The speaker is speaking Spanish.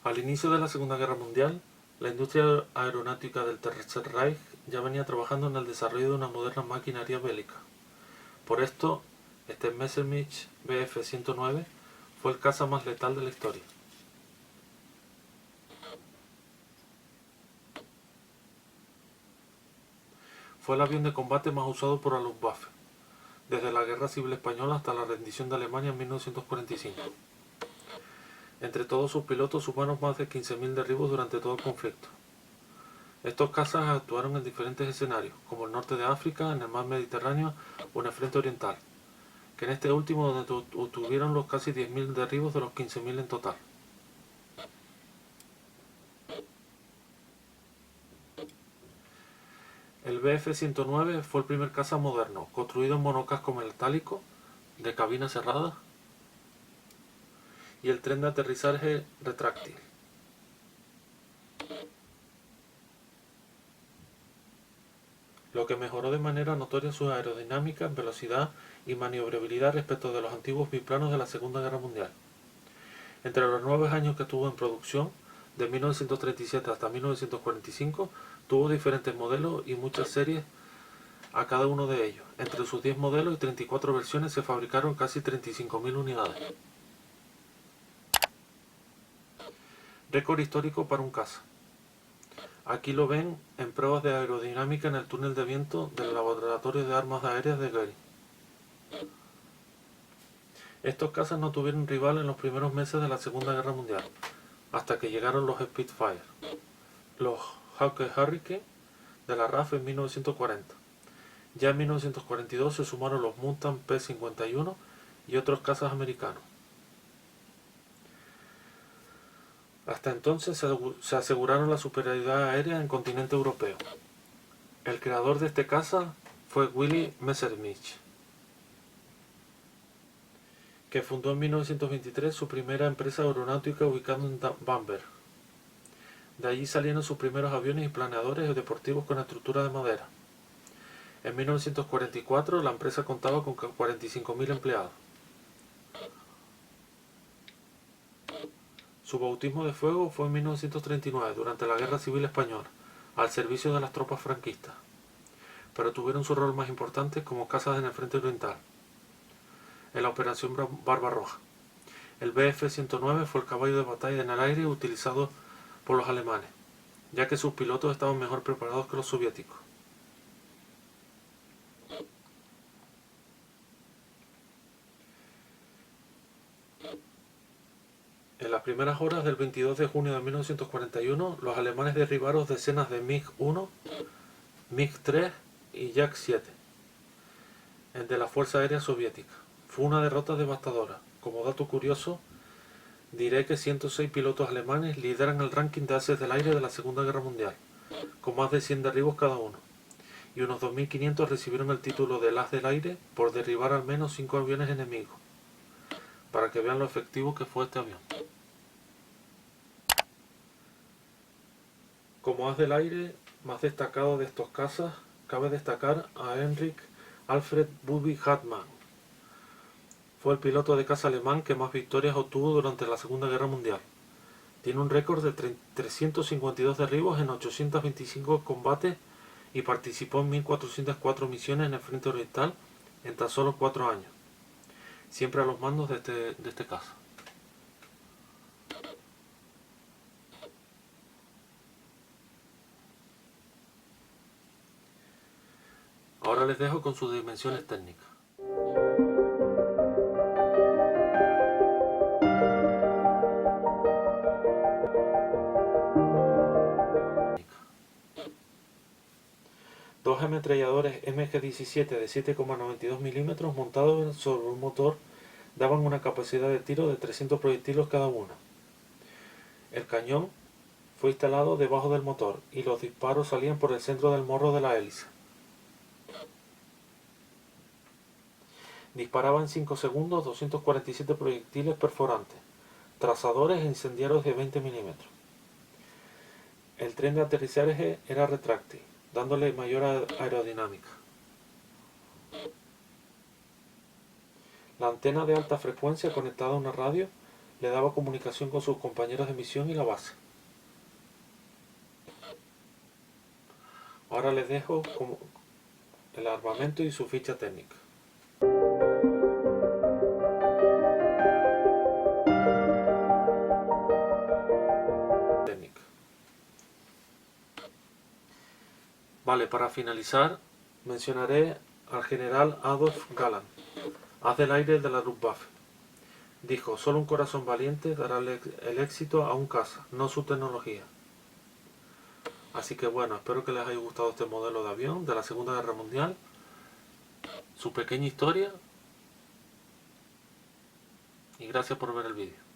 Al inicio de la Segunda Guerra Mundial, la industria aeronáutica del Tercer Reich ya venía trabajando en el desarrollo de una moderna maquinaria bélica. Por esto, este Messerschmitt Bf-109 fue el caza más letal de la historia. Fue el avión de combate más usado por la Luftwaffe, desde la Guerra Civil Española hasta la rendición de Alemania en 1945. Entre todos sus pilotos sumaron más de 15.000 derribos durante todo el conflicto. Estos cazas actuaron en diferentes escenarios, como el norte de África, en el mar Mediterráneo o en el frente oriental, que en este último donde obtuvieron los casi 10.000 derribos de los 15.000 en total. El Bf-109 fue el primer caza moderno, construido en monocasco metálico, de cabina cerrada, y el tren de aterrizaje retráctil. Lo que mejoró de manera notoria su aerodinámica, velocidad y maniobrabilidad respecto de los antiguos biplanos de la Segunda Guerra Mundial. Entre los 9 años que estuvo en producción, de 1937 hasta 1945, tuvo diferentes modelos y muchas series a cada uno de ellos. Entre sus 10 modelos y 34 versiones se fabricaron casi 35.000 unidades. Récord histórico para un caza. Aquí lo ven en pruebas de aerodinámica en el túnel de viento del Laboratorio de Armas Aéreas de Göring. Estos cazas no tuvieron rival en los primeros meses de la Segunda Guerra Mundial, hasta que llegaron los Spitfire, los Hawker Hurricane de la RAF en 1940. Ya en 1942 se sumaron los Mustang P-51 y otros cazas americanos. Hasta entonces se aseguraron la superioridad aérea en el continente europeo. El creador de este caza fue Willy Messerschmitt, que fundó en 1923 su primera empresa aeronáutica ubicada en Bamberg. De allí salieron sus primeros aviones y planeadores deportivos con estructura de madera. En 1944 la empresa contaba con 45.000 empleados. Su bautismo de fuego fue en 1939, durante la Guerra Civil Española, al servicio de las tropas franquistas, pero tuvieron su rol más importante como cazas en el frente oriental, en la Operación Barbarroja. El Bf-109 fue el caballo de batalla en el aire utilizado por los alemanes, ya que sus pilotos estaban mejor preparados que los soviéticos. En las primeras horas del 22 de junio de 1941, los alemanes derribaron decenas de MiG-1, MiG-3 y Yak-7 de la Fuerza Aérea Soviética. Fue una derrota devastadora. Como dato curioso, diré que 106 pilotos alemanes lideran el ranking de ases del aire de la Segunda Guerra Mundial, con más de 100 derribos cada uno, y unos 2.500 recibieron el título de as del aire por derribar al menos 5 aviones enemigos, para que vean lo efectivo que fue este avión. Como as del aire más destacado de estos cazas, cabe destacar a Heinrich Alfred Bubby Hartmann. Fue el piloto de caza alemán que más victorias obtuvo durante la Segunda Guerra Mundial. Tiene un récord de 352 derribos en 825 combates y participó en 1.404 misiones en el frente oriental en tan solo 4 años, siempre a los mandos de este caza. Ahora les dejo con sus dimensiones técnicas. Dos ametralladores MG-17 de 7,92 milímetros montados sobre un motor daban una capacidad de tiro de 300 proyectiles cada uno. El cañón fue instalado debajo del motor y los disparos salían por el centro del morro de la hélice. Disparaba en 5 segundos 247 proyectiles perforantes, trazadores e incendiarios de 20 milímetros. El tren de aterrizaje era retráctil, dándole mayor aerodinámica. La antena de alta frecuencia conectada a una radio le daba comunicación con sus compañeros de misión y la base. Ahora les dejo el armamento y su ficha técnica. Vale, para finalizar mencionaré al general Adolf Galland, haz del aire de la Luftwaffe. Dijo: solo un corazón valiente dará el éxito a un caza, no su tecnología. Así que bueno, espero que les haya gustado este modelo de avión de la Segunda Guerra Mundial, su pequeña historia, y gracias por ver el vídeo.